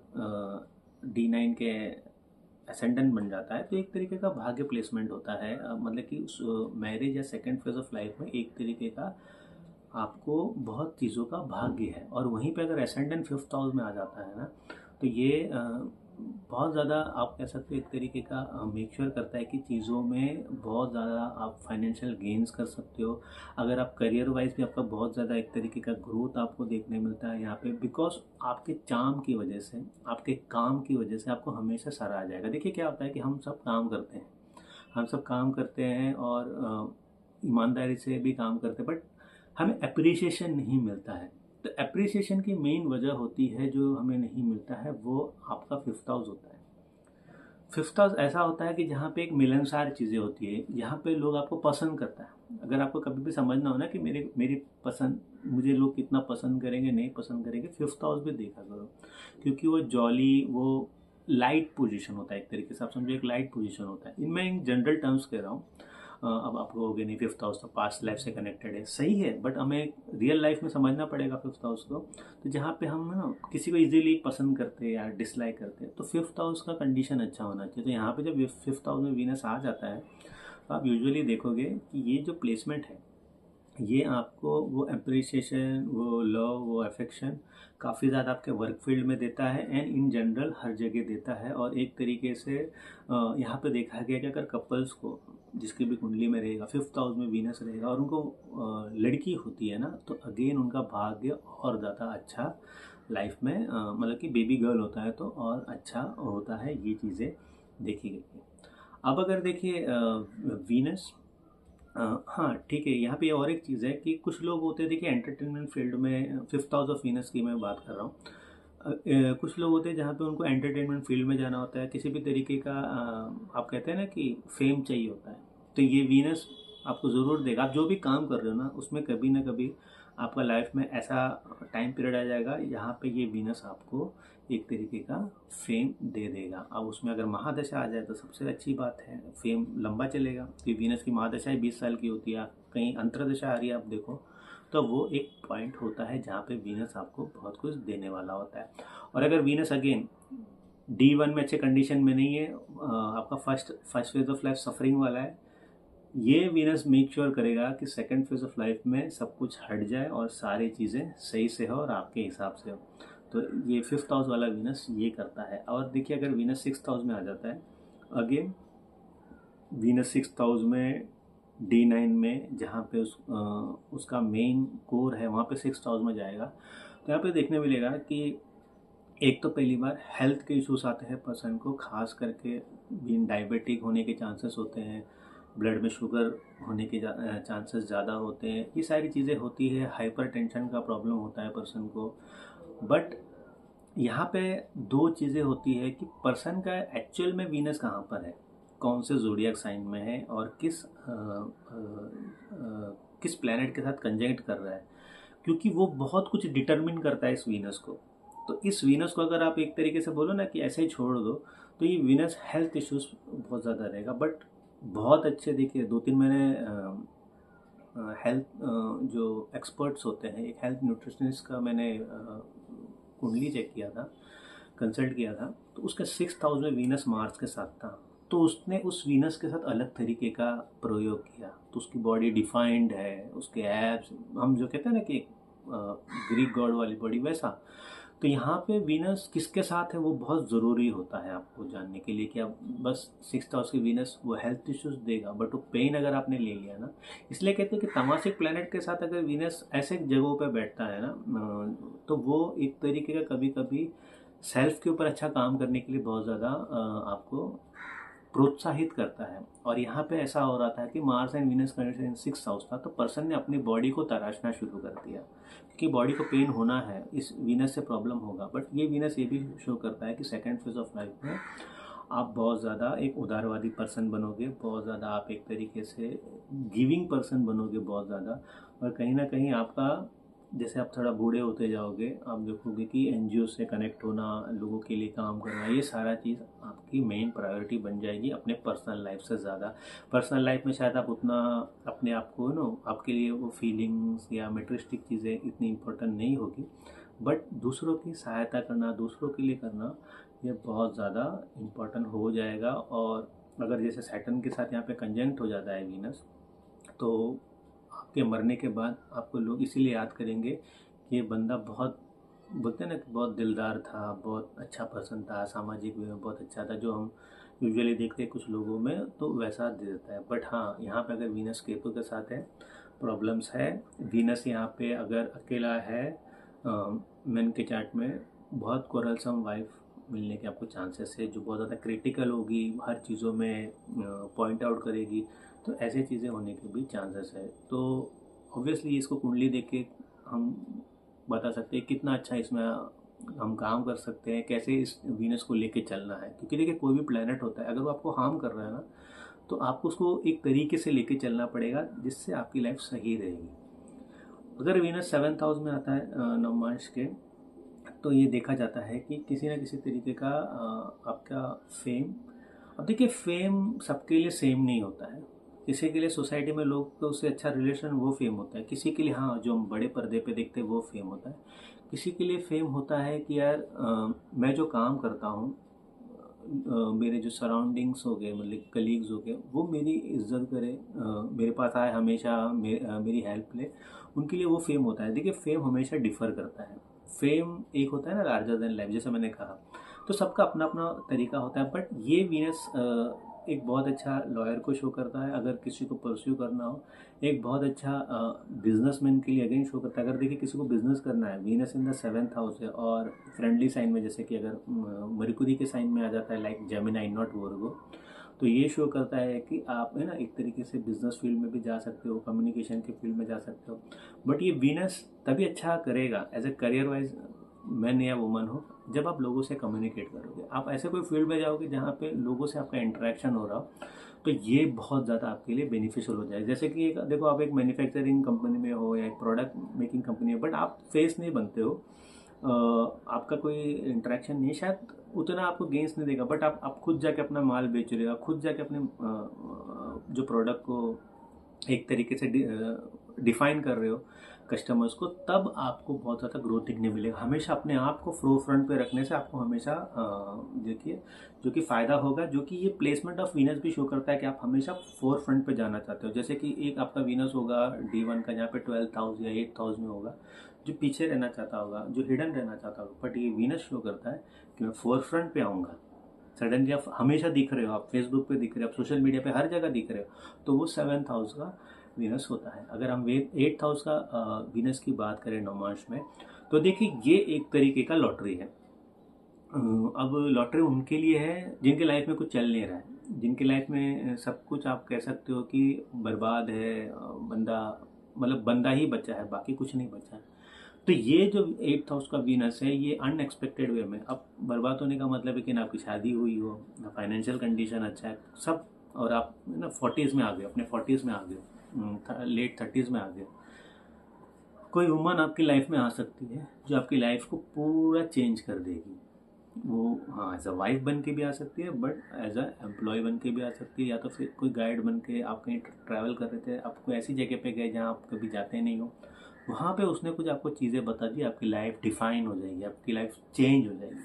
D9 के असेंडेंट बन जाता है तो एक तरीके का भाग्य प्लेसमेंट होता है। मतलब कि उस मैरिज या सेकेंड फेज ऑफ लाइफ में एक तरीके का आपको बहुत चीज़ों का भाग्य है। और वहीं पे अगर एसेंडेंट 5th हाउस में आ जाता है ना, तो ये बहुत ज़्यादा आप कह सकते हो एक तरीके का मेक श्योर करता है कि चीज़ों में बहुत ज़्यादा आप फाइनेंशियल गेन्स कर सकते हो। अगर आप करियर वाइज भी आपका बहुत ज़्यादा एक तरीके का ग्रोथ आपको देखने मिलता है यहाँ पे, बिकॉज आपके चार्म की वजह से, आपके काम की वजह से आपको हमेशा सराहा जाएगा। देखिए क्या होता है कि हम सब काम करते हैं, हम सब काम करते हैं और ईमानदारी से भी काम करते हैं, बट हमें अप्रिसिएशन नहीं मिलता है। तो अप्रिसिएशन की मेन वजह होती है जो हमें नहीं मिलता है, वो आपका 5th हाउस होता है। 5th हाउस ऐसा होता है कि जहाँ पे एक मिलनसार चीज़ें होती है, जहाँ पे लोग आपको पसंद करता है। अगर आपको कभी भी समझना हो ना कि मेरी पसंद, मुझे लोग कितना पसंद करेंगे नहीं पसंद करेंगे, 5th हाउस भी देखा करो। क्योंकि वो जॉली, वो लाइट पोजीशन होता है, एक तरीके से आप समझो एक लाइट पोजीशन होता है। मैं इन जनरल टर्म्स कह रहा हूँ। अब आप कहोगे नहीं 5th हाउस तो पास्ट लाइफ से कनेक्टेड है, सही है, बट हमें रियल लाइफ में समझना पड़ेगा 5th हाउस को। तो जहाँ पे हम ना किसी को इजीली पसंद करते हैं या डिसलाइक करते हैं, तो 5th हाउस का कंडीशन अच्छा होना चाहिए। तो यहाँ पे जब 5th हाउस में वीनस आ जाता है तो आप यूजुअली देखोगे कि ये जो प्लेसमेंट है ये आपको वो अप्रिसिएशन, वो लव, वो अफेक्शन काफ़ी ज़्यादा आपके वर्क फील्ड में देता है एंड इन जनरल हर जगह देता है। और एक तरीके से यहाँ पे देखा गया कि अगर कपल्स को, जिसकी भी कुंडली में रहेगा 5th हाउस में वीनस रहेगा और उनको लड़की होती है ना, तो अगेन उनका भाग्य और ज़्यादा अच्छा लाइफ में मतलब कि बेबी गर्ल होता है तो और अच्छा होता है। ये चीज़ें देखी गई है। अब अगर देखिए वीनस, हाँ ठीक है, यहाँ पे और एक चीज़ है कि कुछ लोग होते हैं, देखिए एंटरटेनमेंट फील्ड में 5th हाउस ऑफ वीनस की मैं बात कर रहा हूँ। कुछ लोग होते हैं जहाँ पे उनको एंटरटेनमेंट फील्ड में जाना होता है, किसी भी तरीके का आप कहते हैं ना कि फेम चाहिए होता है, तो ये वीनस आपको ज़रूर देगा। आप जो भी काम कर रहे हो ना उसमें कभी ना कभी आपका लाइफ में ऐसा टाइम पीरियड आ जाएगा यहाँ पे ये वीनस आपको एक तरीके का फेम दे देगा। अब उसमें अगर महादशा आ जाए तो सबसे अच्छी बात है, फेम लंबा चलेगा। क्योंकि वीनस की महादशा 20 साल की होती है, कहीं अंतरदशा आ रही है आप देखो, तो वो एक पॉइंट होता है जहाँ पे वीनस आपको बहुत कुछ देने वाला होता है। और अगर वीनस अगेन D1 में अच्छे कंडीशन में नहीं है, आपका first phase of life suffering वाला है, ये वीनस मेक श्योर करेगा कि सेकंड फेज ऑफ लाइफ में सब कुछ हट जाए और सारी चीज़ें सही से हो और आपके हिसाब से हो। तो ये 5th हाउस वाला वीनस ये करता है। और देखिए अगर वीनस 6th हाउस में आ जाता है, अगेन वीनस 6th हाउस में D9 में जहाँ पे उसका मेन कोर है वहाँ पे 6th हाउस में जाएगा, तो यहाँ पे देखने मिलेगा कि एक तो पहली बार हेल्थ के इश्यूज आते हैं पर्सन को, खास करके बीन डायबिटिक होने के चांसेस होते हैं, ब्लड में शुगर होने के चांसेस ज़्यादा होते हैं, ये सारी चीज़ें होती है। हाइपर टेंशन का प्रॉब्लम होता है पर्सन को। बट यहाँ पे दो चीज़ें होती है कि पर्सन का एक्चुअल में वीनस कहाँ पर है। कौन से ज़ोडिएक साइन में है और किस प्लैनेट के साथ कंजंक्ट कर रहा है, क्योंकि वो बहुत कुछ डिटरमिन करता है इस वीनस को। तो इस वीनस को अगर आप एक तरीके से बोलो ना कि ऐसे ही छोड़ दो, तो ये वीनस हेल्थ इश्यूज बहुत ज़्यादा रहेगा। बट बहुत अच्छे, देखिए 2-3 महीने हेल्थ जो एक्सपर्ट्स होते हैं, एक हेल्थ न्यूट्रिशनिस्ट का मैंने कुंडली चेक किया था, कंसल्ट किया था, तो उसका 6th हाउस में वीनस मार्स के साथ था। तो उसने उस वीनस के साथ अलग तरीके का प्रयोग किया, तो उसकी बॉडी डिफाइंड है, उसके एब्स, हम जो कहते हैं ना कि ग्रीक गॉड वाली बॉडी, वैसा। तो यहाँ पे वीनस किसके साथ है वो बहुत ज़रूरी होता है आपको जानने के लिए, कि आप बस 6th हाउस की वीनस वो हेल्थ इश्यूज देगा, बट वो पेन अगर आपने ले लिया ना, इसलिए कहते हैं कि तामसिक प्लैनेट के साथ अगर वीनस ऐसे जगहों पे बैठता है ना, तो वो एक तरीके का कभी कभी सेल्फ के ऊपर अच्छा काम करने के लिए बहुत ज़्यादा आपको प्रोत्साहित करता है। और यहाँ पे ऐसा हो रहा था कि Mars and Venus conjunction 6th house था, तो पर्सन ने अपनी बॉडी को तराशना शुरू कर दिया, क्योंकि बॉडी को पेन होना है, इस वीनस से प्रॉब्लम होगा। बट ये वीनस ये भी शो करता है कि सेकेंड फेज ऑफ लाइफ में आप बहुत ज़्यादा एक उदारवादी पर्सन बनोगे, बहुत ज़्यादा आप एक तरीके से गिविंग पर्सन बनोगे बहुत ज़्यादा। और कहीं ना कहीं आपका, जैसे आप थोड़ा बूढ़े होते जाओगे, आप देखोगे कि एनजीओ से कनेक्ट होना, लोगों के लिए काम करना, ये सारा चीज़ आपकी मेन प्रायोरिटी बन जाएगी अपने पर्सनल लाइफ से ज़्यादा। पर्सनल लाइफ में शायद आप उतना अपने आप को आपके लिए वो फीलिंग्स या मेटेरियलिस्टिक चीज़ें इतनी इम्पोर्टेंट नहीं होगी, बट दूसरों की सहायता करना, दूसरों के लिए करना, ये बहुत ज़्यादा इम्पोर्टेंट हो जाएगा। और अगर जैसे सैटर्न के साथ यहाँ पे कंजंक्ट हो जाता है वीनस, तो आपके मरने के बाद आपको लोग इसीलिए याद करेंगे कि ये बंदा बहुत, बोलते हैं ना कि बहुत दिलदार था, बहुत अच्छा पर्सन था, सामाजिक वे में बहुत अच्छा था, जो हम यूजुअली देखते हैं कुछ लोगों में, तो वैसा दे देता है। बट हाँ, यहाँ पे अगर वीनस केतु के साथ है, प्रॉब्लम्स है। वीनस यहाँ पे अगर अकेला है मैन के चार्ट में, बहुत कोरलसम वाइफ मिलने के आपको चांसेस है, जो बहुत ज़्यादा क्रिटिकल होगी, हर चीज़ों में पॉइंट आउट करेगी, तो ऐसी चीज़ें होने के भी चांसेस है। तो ऑब्वियसली इसको कुंडली देख के हम बता सकते हैं कितना अच्छा इसमें हम काम कर सकते हैं, कैसे इस वीनस को लेके चलना है। क्योंकि देखिए कोई भी प्लेनेट होता है, अगर वो आपको हार्म कर रहा है ना, तो आपको उसको एक तरीके से लेके चलना पड़ेगा जिससे आपकी लाइफ सही रहेगी। अगर वीनस 7th हाउस में आता है नवमांश के, तो ये देखा जाता है कि किसी न किसी तरीके का आपका फेम, अब देखिए फेम सबके लिए सेम नहीं होता है। किसी के लिए सोसाइटी में लोग तो उससे अच्छा रिलेशन, वो फेम होता है। किसी के लिए हाँ, जो हम बड़े पर्दे पे देखते हैं वो फेम होता है। किसी के लिए फेम होता है कि यार मैं जो काम करता हूँ, मेरे जो सराउंडिंग्स हो गए, मतलब कलीग्स हो गए, वो मेरी इज्जत करे, मेरे पास आए हमेशा, मेरी हेल्प ले, उनके लिए वो फेम होता है। देखिए फेम हमेशा डिफर करता है। फेम एक होता है ना लार्जर देन लाइफ, जैसे मैंने कहा, तो सबका अपना अपना तरीका होता है। बट ये वीनस एक बहुत अच्छा लॉयर को शो करता है अगर किसी को परस्यू करना हो, एक बहुत अच्छा बिजनेसमैन के लिए अगेन शो करता है। अगर देखिए किसी को बिजनेस करना है, Venus in the 7th house है और फ्रेंडली साइन में, जैसे कि अगर मरकुरी के साइन में आ जाता है, लाइक जेमिनाई नॉट वर्गो, तो ये शो करता है कि आप है ना एक तरीके से बिजनेस फील्ड में भी जा सकते हो, कम्युनिकेशन के फील्ड में जा सकते हो। बट ये वीनस तभी अच्छा करेगा as a career wise, man या वुमन हो, जब आप लोगों से कम्युनिकेट करोगे। आप ऐसे कोई फील्ड में जाओगे जहाँ पे लोगों से आपका इंटरेक्शन हो रहा हो, तो ये बहुत ज़्यादा आपके लिए बेनिफिशियल हो जाए। जैसे कि एक देखो, आप एक मैन्युफैक्चरिंग कंपनी में हो या एक प्रोडक्ट मेकिंग कंपनी है, बट आप फेस नहीं बनते हो, आपका कोई इंटरेक्शन नहीं है, शायद उतना आपको गेंस नहीं देगा। बट आप खुद जाके अपना माल बेच रहे हो, खुद जाके अपने जो प्रोडक्ट को एक तरीके से डिफाइन कर रहे हो कस्टमर्स को, तब आपको बहुत ज़्यादा ग्रोथ दिखने मिलेगा। हमेशा अपने आप को फ्रो फ्रंट पे रखने से आपको हमेशा देखिए जो कि फ़ायदा होगा, जो कि ये प्लेसमेंट ऑफ वीनस भी शो करता है कि आप हमेशा फोर फ्रंट पे जाना चाहते हो। जैसे कि एक आपका वीनस होगा D1 का, जहाँ पे 12th हाउस या 8th हाउस में होगा, जो पीछे रहना चाहता होगा, जो हिडन रहना चाहता होगा। बट ये वीनस शो करता है कि मैं फोर फ्रंट पे आऊँगा। सडनली आप हमेशा दिख रहे हो, आप फेसबुक पे दिख रहे हो, आप सोशल मीडिया पे हर जगह दिख रहे हो, तो वो 7th हाउस का वीनस होता है। अगर हम 8th हाउस का वीनस की बात करें नवमांश में, तो देखिए ये एक तरीके का लॉटरी है। अब लॉटरी उनके लिए है जिनके लाइफ में कुछ चल नहीं रहा है, जिनके लाइफ में सब कुछ आप कह सकते हो कि बर्बाद है, बंदा मतलब बंदा ही बचा है, बाकी कुछ नहीं बचा है। तो ये जो 8th हाउस का वीनस है ये अनएक्सपेक्टेड वे में, अब बर्बाद होने का मतलब है कि ना आपकी शादी हुई हो, ना फाइनेंशियल कंडीशन अच्छा है सब, और आप ना 40s में आ गए, अपने 40s में आ गए, लेट 30s में आ गए, कोई वुमन आपकी लाइफ में आ सकती है जो आपकी लाइफ को पूरा चेंज कर देगी। वो हाँ एज अ वाइफ बन के भी आ सकती है, बट एज अ एम्प्लॉय बन के भी आ सकती है, या तो फिर कोई गाइड बन के, आप कहीं ट्रैवल कर रहे थे, आप कोई ऐसी जगह पे गए जहाँ आप कभी जाते नहीं हो, वहाँ पे उसने कुछ आपको चीज़ें बता दी, आपकी लाइफ डिफाइन हो जाएगी, आपकी लाइफ चेंज हो जाएगी।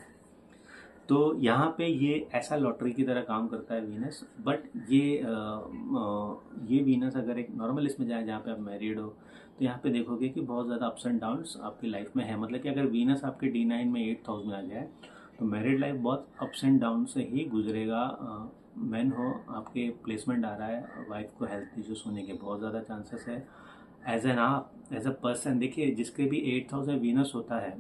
तो यहाँ पे ये ऐसा लॉटरी की तरह काम करता है वीनस, बट ये वीनस अगर एक नॉर्मल इसमें जाए जहाँ पे आप मैरिड हो, तो यहाँ पे देखोगे कि बहुत ज़्यादा अप्स एंड डाउन्स आपकी लाइफ में है। मतलब कि अगर वीनस आपके D9 में 8th हाउस में आ जाए तो मैरिड लाइफ बहुत अप्स एंड डाउन से ही गुजरेगा। मैन हो, आपके प्लेसमेंट आ रहा है, वाइफ को हेल्थ इश्यूज होने के बहुत ज़्यादा चांसेस है। एज एन आप एज अ पर्सन देखिए, जिसके भी 8th हाउस में वीनस होता है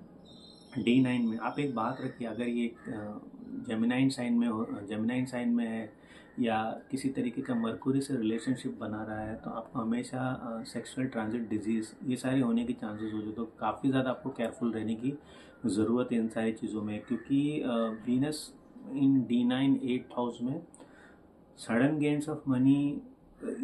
D9 में, आप एक बात रखिए, अगर ये जेमिनाइन साइन में हो, जेमिनाइन साइन में है, या किसी तरीके का मरकुरी से रिलेशनशिप बना रहा है, तो आपको हमेशा सेक्सुअल ट्रांजिट डिजीज़ ये सारे होने की चांसेस हो जाए। तो काफ़ी ज़्यादा आपको केयरफुल रहने की ज़रूरत है इन सारी चीज़ों में, क्योंकि वीनस इन D9 8th हाउस में सडन गेन्स ऑफ मनी,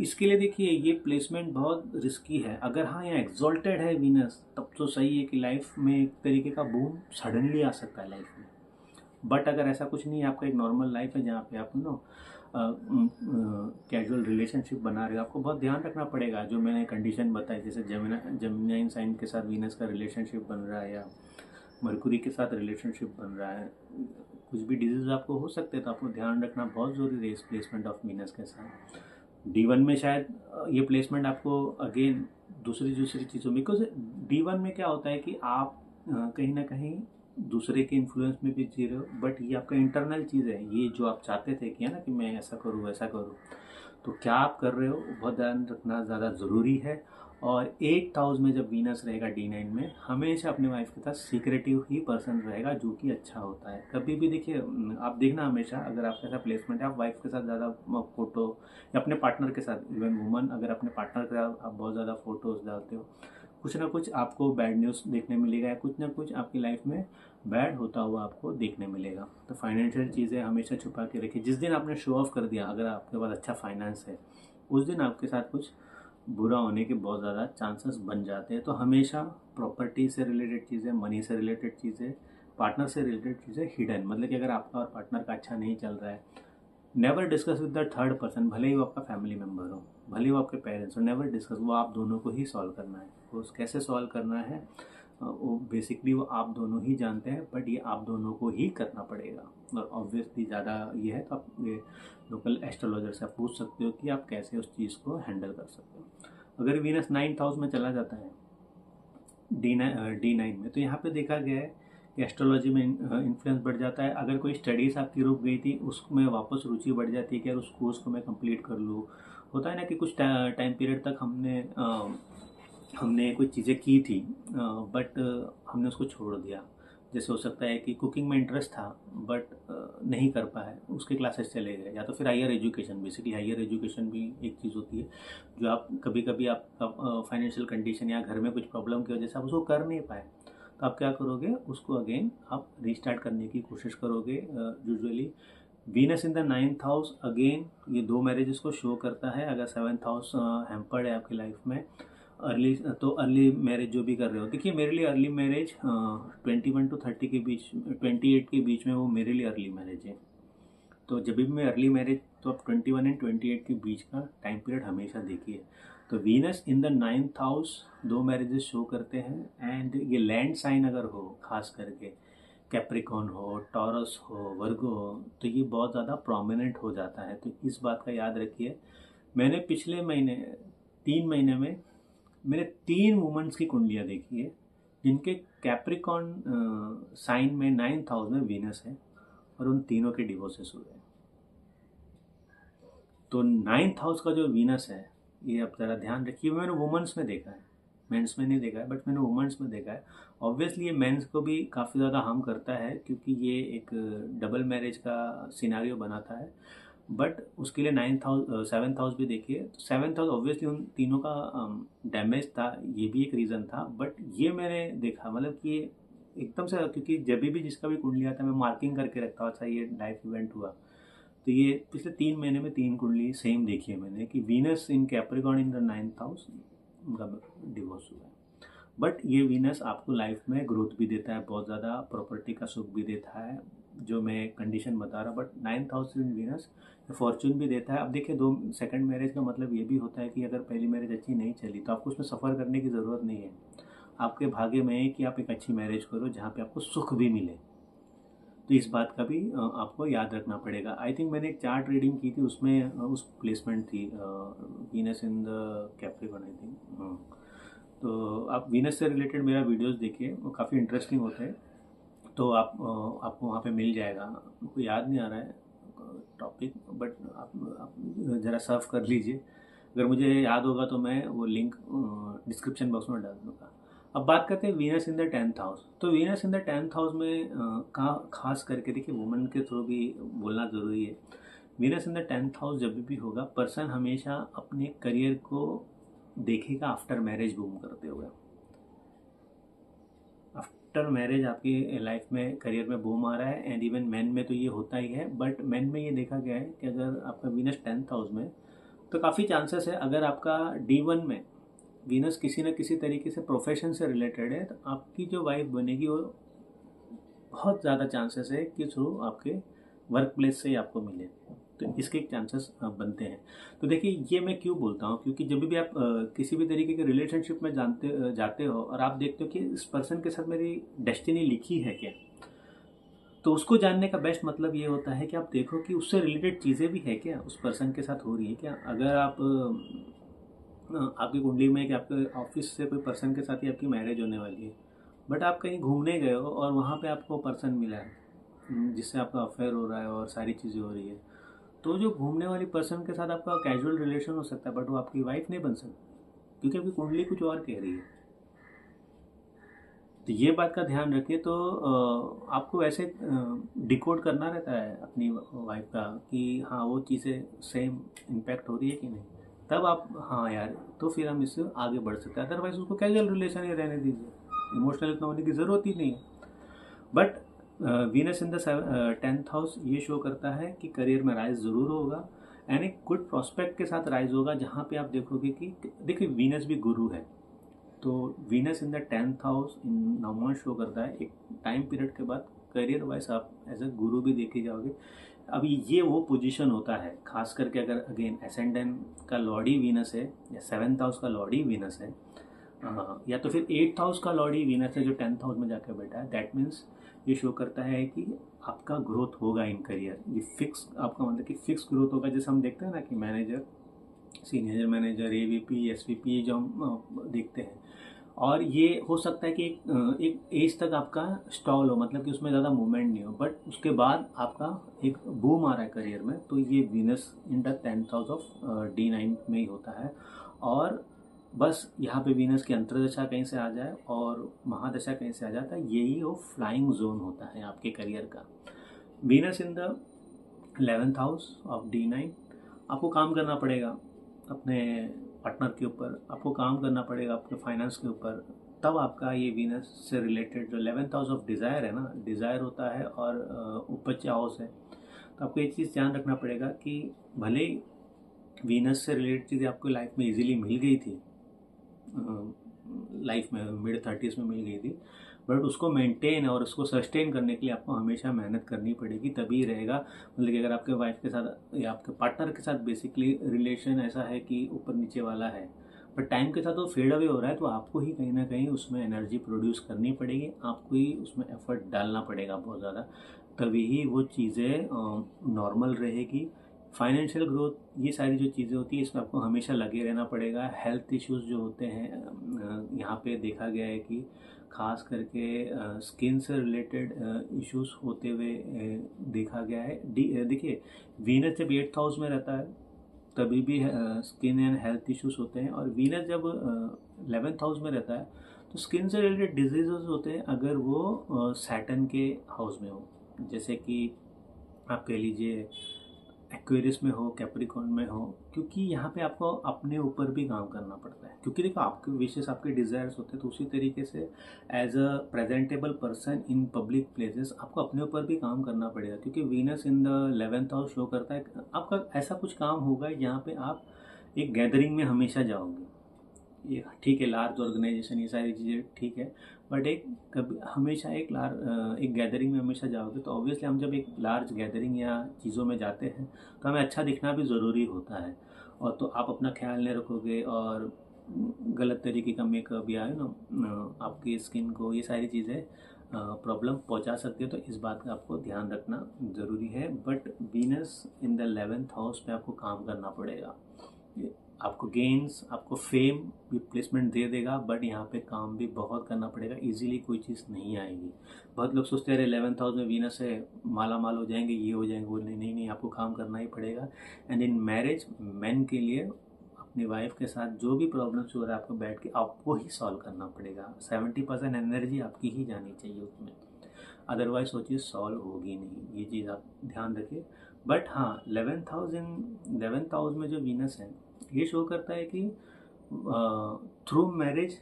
इसके लिए देखिए ये प्लेसमेंट बहुत रिस्की है। अगर हाँ यहाँ एग्जॉल्टेड है वीनस, तब तो सही है कि लाइफ में एक तरीके का बूम सडनली आ सकता है लाइफ में। बट अगर ऐसा कुछ नहीं है, आपका एक नॉर्मल लाइफ है जहाँ पे आप कैजुअल रिलेशनशिप बना रहे हो, आपको बहुत ध्यान रखना पड़ेगा जो मैंने कंडीशन बताई, जैसे जेमिनाइन साइन के साथ वीनस का रिलेशनशिप बन रहा है, या मरकुरी के साथ रिलेशनशिप बन रहा है, कुछ भी डिजीज आपको हो सकते हैं, तो आपको ध्यान रखना बहुत ज़रूरी है इस प्लेसमेंट ऑफ वीनस के साथ। D1 में शायद ये प्लेसमेंट आपको अगेन दूसरी दूसरी चीज़ों में, बिकॉज D1 में क्या होता है कि आप कहीं ना कहीं दूसरे के इन्फ्लुएंस में भी जी रहे हो, बट ये आपका इंटरनल चीज़ है, ये जो आप चाहते थे कि है ना कि मैं ऐसा करूँ वैसा करूँ, तो क्या आप कर रहे हो बहुत ध्यान रखना ज़्यादा ज़रूरी है। और 8th हाउस में जब वीनस रहेगा D9 में, हमेशा अपने वाइफ के साथ सीक्रेटिव ही पर्सन रहेगा, जो कि अच्छा होता है। कभी भी देखिए, आप देखना हमेशा अगर आपका ऐसा प्लेसमेंट है, आप वाइफ के साथ ज़्यादा फोटो, या अपने पार्टनर के साथ, इवन वुमन अगर अपने पार्टनर के साथ आप बहुत ज़्यादा फोटोज़ डालते हो, कुछ ना कुछ आपको बैड न्यूज़ देखने मिलेगा, या कुछ ना कुछ आपकी लाइफ में बैड होता हुआ आपको देखने मिलेगा। तो फाइनेंशियल चीज़ें हमेशा छुपा के रखिए। जिस दिन आपने शो ऑफ कर दिया, अगर आपके पास अच्छा फाइनेंस है, उस दिन आपके साथ कुछ बुरा होने के बहुत ज़्यादा चांसेस बन जाते हैं। तो हमेशा प्रॉपर्टी से रिलेटेड चीज़ें, मनी से रिलेटेड चीज़ें, पार्टनर से रिलेटेड चीज़ें हिडन, मतलब कि अगर आपका और पार्टनर का अच्छा नहीं चल रहा है, never discuss with the third person, भले ही वो आपका फैमिली मेम्बर हो, भले ही वो आपके पेरेंट्स हो, नेवर डिस्कस। वो आप दोनों को ही सॉल्व करना है। वो कैसे सॉल्व करना है वो बेसिकली वो आप दोनों ही जानते हैं, बट ये आप दोनों को ही करना पड़ेगा। और ऑब्वियसली ज़्यादा ये है तो आप ये लोकल एस्ट्रोलॉजर से आप पूछ सकते हो कि आप कैसे उस चीज़ को हैंडल कर सकते हो। अगर वीनस 9th हाउस में चला जाता है D9 में, तो यहाँ पे देखा गया है कि एस्ट्रोलॉजी में इन्फ्लुएंस बढ़ जाता है। अगर कोई स्टडीज़ आपकी रुक गई थी, उसमें वापस रुचि बढ़ जाती है कि यार उस कोर्स को मैं कंप्लीट कर लूँ। होता है ना कि कुछ टाइम पीरियड तक हमने कुछ चीज़ें की थी, बट हमने उसको छोड़ दिया। जैसे हो सकता है कि कुकिंग में इंटरेस्ट था, बट नहीं कर पाए, उसके क्लासेस चले गए, या तो फिर higher education, basically higher education भी एक चीज़ होती है जो आप कभी कभी आपका फाइनेंशियल कंडीशन या घर में कुछ प्रॉब्लम की वजह से आप उसको कर नहीं पाए, तो आप क्या करोगे, उसको अगेन आप रीस्टार्ट करने की कोशिश करोगे। Usually Venus in the 9th house, again ये 2 मैरिजेस को शो करता है। अगर 7th हाउस हैम्पर्ड है आपकी लाइफ में, अर्ली मैरिज जो भी कर रहे हो, देखिए मेरे लिए अर्ली मैरिज 21 to 30 के बीच, 28 के बीच में, वो मेरे लिए अर्ली मैरिज है। तो जब भी मैं अर्ली मैरिज, तो आप 21 एंड 28 के बीच का टाइम पीरियड हमेशा देखिए। तो Venus in the 9th house 2 marriages show करते हैं। एंड ये लैंड साइन अगर हो, खास करके कैप्रिकॉन हो, टॉरस हो, वर्गो हो, तो ये बहुत ज़्यादा प्रोमिनेंट हो जाता है। तो इस बात का याद रखिए। मैंने पिछले महीने 3 महीने में मैंने 3 वुमेंस की कुंडलियाँ देखी है जिनके कैप्रिकॉन साइन में 9th हाउस में वीनस है, और उन तीनों के डिवोर्सेस हुए हैं। तो 9th हाउस का जो वीनस है, ये आप ज़रा ध्यान रखिए। मैंने वुमेंस में देखा है, मेंस में नहीं देखा है, बट मैंने वुमेंस में देखा है। ऑब्वियसली ये मेंस को भी काफ़ी ज़्यादा हार्म करता है, क्योंकि ये एक डबल मैरिज का सिनारियो बनाता है। बट उसके लिए 9th हाउस 7th हाउस भी देखिए। तो 7th हाउस ऑब्वियसली उन तीनों का डैमेज था, ये भी एक रीज़न था। बट ये मैंने देखा मतलब कि ये एकदम से, क्योंकि जब भी जिसका भी कुंडली आता है मैं मार्किंग करके रखता हूँ, अच्छा ये लाइफ इवेंट हुआ। तो ये पिछले 3 महीने में 3 कुंडली सेम देखी है मैंने कि Venus in Capricorn in the 9th house, उनका डिवोर्स हुआ है। बट ये वीनस आपको लाइफ में ग्रोथ भी देता है, बहुत ज़्यादा प्रॉपर्टी का सुख भी देता है, जो मैं कंडीशन बता रहा हूँ। But 9th house in Venus Fortune भी देता है। अब देखिए, दो सेकंड मैरिज का मतलब ये भी होता है कि अगर पहली मैरिज अच्छी नहीं चली तो आपको उसमें सफ़र करने की ज़रूरत नहीं है। आपके भाग्य में है कि आप एक अच्छी मैरिज करो जहाँ पे आपको सुख भी मिले। तो इस बात का भी आपको याद रखना पड़ेगा। आई थिंक मैंने एक चार्ट रीडिंग की थी, उसमें उस प्लेसमेंट थी Venus in the Capricorn I think. तो आप वीनस से रिलेटेड मेरा वीडियोस देखिए, वो काफ़ी इंटरेस्टिंग होते हैं। तो आपको वहाँ पे मिल जाएगा। मुझको याद नहीं आ रहा है टॉपिक, बट आप ज़रा सर्फ कर लीजिए। अगर मुझे याद होगा तो मैं वो लिंक डिस्क्रिप्शन बॉक्स में डाल दूँगा। अब बात करते हैं Venus in the 10th house. तो Venus in the 10th house में खास करके देखिए, वुमेन के थ्रू भी बोलना ज़रूरी है। Venus in the 10th house जब भी होगा, पर्सन हमेशा अपने करियर को देखेगा आफ्टर मैरिज बूम करते हुए। आफ्टर मैरिज आपकी लाइफ में करियर में बूम आ रहा है, एंड इवन मैन में तो ये होता ही है। बट मैन में ये देखा गया है कि अगर आपका वीनस 10th हाउस में, तो काफ़ी चांसेस है अगर आपका D1 में वीनस किसी न किसी तरीके से प्रोफेशन से रिलेटेड है, तो आपकी जो वाइफ बनेगी वो बहुत ज़्यादा चांसेस है कि थ्रू आपके वर्क प्लेस से ही आपको मिले। तो इसके चांसेस बनते हैं। तो देखिए, ये मैं क्यों बोलता हूँ, क्योंकि जब भी आप किसी भी तरीके के रिलेशनशिप में जाते हो और आप देखते हो कि इस पर्सन के साथ मेरी डेस्टिनी लिखी है क्या, तो उसको जानने का बेस्ट मतलब ये होता है कि आप देखो कि उससे रिलेटेड चीज़ें भी है क्या, उस पर्सन के साथ हो रही है क्या। अगर आप आपकी कुंडली में कि आपके ऑफिस से कोई पर्सन के साथ ही आपकी मैरिज होने वाली है, बट आप कहीं घूमने गए हो और वहाँ पे आपको पर्सन मिला है जिससे आपका अफेयर हो रहा है और सारी चीज़ें हो रही है, तो जो घूमने वाली पर्सन के साथ आपका कैजुअल रिलेशन हो सकता है, बट वो आपकी वाइफ नहीं बन सकती, क्योंकि आपकी कुंडली कुछ और कह रही है। तो ये बात का ध्यान रखिए। तो आपको ऐसे डिकोड करना रहता है अपनी वाइफ का कि हाँ वो चीज़ें सेम इम्पैक्ट हो रही है कि नहीं, तब आप हाँ यार, तो फिर हम इससे आगे बढ़ सकते हैं। अदरवाइज उसको कैजुअल रिलेशन ही रहने दीजिए, इमोशनल इतना होने की ज़रूरत ही नहीं है। But Venus in the 10th house ये शो करता है कि करियर में राइज ज़रूर होगा, एंड एक गुड प्रोस्पेक्ट के साथ राइज होगा, जहाँ पे आप देखोगे कि देखिए वीनस भी गुरु है। तो Venus in the 10th house in नवमा शो करता है एक टाइम पीरियड के बाद करियर वाइज आप एज ए गुरु भी देखे जाओगे। अभी ये वो पोजीशन होता है, खास करके अगर अगेन एसेंडेंट का लॉर्ड ही वीनस है, या 7th हाउस का लॉर्ड ही वीनस है, या तो फिर 8th हाउस का लॉर्ड ही वीनस है जो 10th हाउस में जाकर बैठा है। दैट मीन्स ये शो करता है कि आपका ग्रोथ होगा इन करियर। ये फिक्स, आपका मतलब कि फिक्स ग्रोथ होगा। जैसे हम देखते हैं ना कि manager, senior manager, AVP, SVP जो हम देखते हैं, और ये हो सकता है कि एक एज तक आपका स्टॉल हो, मतलब कि उसमें ज़्यादा मूवमेंट नहीं हो, बट उसके बाद आपका एक बूम आ रहा है करियर में, तो ये Venus in the 10th house of D9 में ही होता है। और बस यहाँ पे वीनस की अंतर्दशा कहीं से आ जाए और महादशा कहीं से आ जाता है, यही वो फ्लाइंग जोन होता है आपके करियर का। Venus in the 11th house of D9, आपको काम करना पड़ेगा अपने पार्टनर के ऊपर, आपको काम करना पड़ेगा अपने फाइनेंस के ऊपर, तब आपका ये वीनस से रिलेटेड जो 11th हाउस ऑफ डिज़ायर है ना, डिज़ायर होता है, और उपज हाउस है। तो आपको एक चीज़ ध्यान रखना पड़ेगा कि भले ही वीनस से रिलेटेड चीज़ें आपको लाइफ में इजीली मिल गई थी, लाइफ में मिड 30s में मिल गई थी, बट उसको मेंटेन और उसको सस्टेन करने के लिए आपको हमेशा मेहनत करनी पड़ेगी, तभी रहेगा। मतलब कि अगर आपके वाइफ के साथ या आपके पार्टनर के साथ बेसिकली रिलेशन ऐसा है कि ऊपर नीचे वाला है, बट टाइम के साथ वो फेड अवे हो रहा है, तो आपको ही कहीं ना कहीं उसमें एनर्जी प्रोड्यूस करनी पड़ेगी, आपको ही उसमें एफर्ट डालना पड़ेगा बहुत ज़्यादा, तभी ही वो चीज़ें नॉर्मल रहेगी। फाइनेंशियल ग्रोथ, ये सारी जो चीज़ें होती है, इसमें आपको हमेशा लगे रहना पड़ेगा। हेल्थ इश्यूज जो होते हैं, यहाँ पे देखा गया है कि खास करके स्किन से रिलेटेड इश्यूज होते हुए देखा गया है। देखिए, वीनस जब 8th हाउस में रहता है तभी भी स्किन एंड हेल्थ इश्यूज होते हैं, और वीनस जब 11th हाउस में रहता है तो स्किन से रिलेटेड डिजीजेस होते हैं अगर वो सैटर्न के हाउस में हो। जैसे कि आप कह लीजिए एक्वेरियस में हो, कैप्रिकॉर्न में हो, क्योंकि यहाँ पे आपको अपने ऊपर भी काम करना पड़ता है। क्योंकि देखो आपके विशेष, आपके डिज़ायर्स होते हैं, तो उसी तरीके से as a presentable person in public places आपको अपने ऊपर भी काम करना पड़ेगा। क्योंकि Venus in the 11th house show करता है आपका ऐसा कुछ काम होगा जहाँ पे आप एक गैदरिंग में हमेशा जाओगे। ये ठीक है, लार्ज ऑर्गेनाइजेशन, ये सारी चीज़ें ठीक है, बट एक कभी हमेशा एक गैदरिंग में हमेशा जाओगे, तो ऑब्वियसली हम जब एक लार्ज गैदरिंग या चीज़ों में जाते हैं तो हमें अच्छा दिखना भी ज़रूरी होता है। और तो आप अपना ख्याल नहीं रखोगे और गलत तरीके का मेकअप या आपकी स्किन को ये सारी चीज़ें प्रॉब्लम पहुंचा सकती है। तो इस बात का आपको ध्यान रखना ज़रूरी है। But Venus in the 11th house पे आपको काम करना पड़ेगा। आपको गेन्स, आपको फेम भी प्लेसमेंट दे देगा, बट यहाँ पे काम भी बहुत करना पड़ेगा। इजीली कोई चीज़ नहीं आएगी। बहुत लोग सोचते हैं अरे 11th हाउस में वीनस है, माला माल हो जाएंगे, ये हो जाएंगे, वो नहीं नहीं नहीं, आपको काम करना ही पड़ेगा। एंड इन मैरिज मैन के लिए अपनी वाइफ के साथ जो भी प्रॉब्लम्स हो रहा है आपको बैठ के आपको ही सॉल्व करना पड़ेगा। 70% एनर्जी आपकी ही जानी चाहिए उसमें, अदरवाइज वो चीज़ सॉल्व होगी नहीं। ये चीज़ आप ध्यान रखिए। बट हाँ, 11th हाउस में जो वीनस है ये शो करता है कि थ्रू मैरिज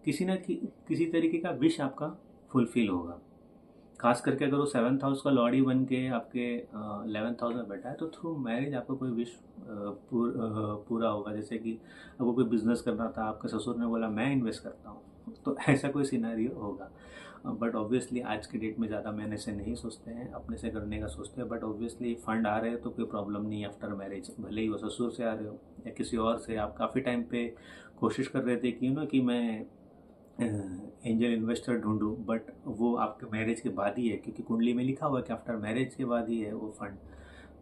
किसी तरीके का विश आपका फुलफिल होगा। खास करके अगर वो 7th हाउस का लॉर्ड बन के आपके 11th हाउस में बैठा है, तो थ्रू मैरिज आपका कोई विश पूरा होगा। जैसे कि आपको कोई बिजनेस करना था, आपके ससुर ने बोला मैं इन्वेस्ट करता हूँ, तो ऐसा कोई सिनेरियो होगा। बट ऑब्वियसली आज के डेट में ज़्यादा मैंने से नहीं सोचते हैं, अपने से करने का सोचते हैं। बट ऑब्वियसली फंड आ रहे हैं तो कोई प्रॉब्लम नहीं आफ्टर मैरिज, भले ही वो ससुर से आ रहे हो या किसी और से। आप काफ़ी टाइम पे कोशिश कर रहे थे कि मैं एंजल इन्वेस्टर ढूंढूं, बट वो आपके मैरिज के बाद ही है, क्योंकि कुंडली में लिखा हुआ है कि आफ्टर मैरिज के बाद ही है वो फंड।